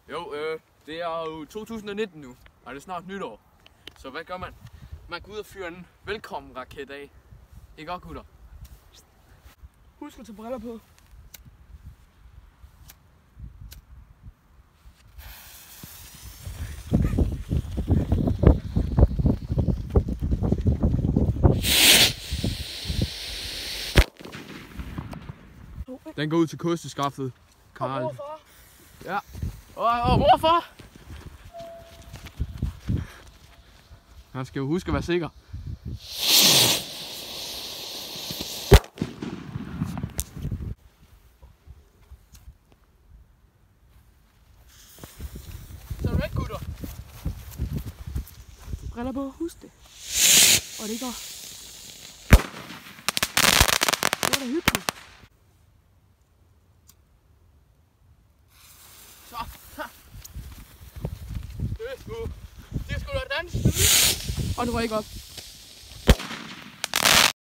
Jo, det er jo 2019 nu, og det er snart nytår. Så hvad gør man? Man går ud og fyrer en velkommen raket af. Ikke også, gutter? Husk at tage briller på. Den går ud til kosteskaftet, Karl. Og hvorfor? Ja. Og hvorfor? Han skal jo huske at være sikker. Så er du væk, gutter. Briller på, husk det. Og det går. Det var da hyggeligt. Så. Det er sgu da dans. Og det var ikke op.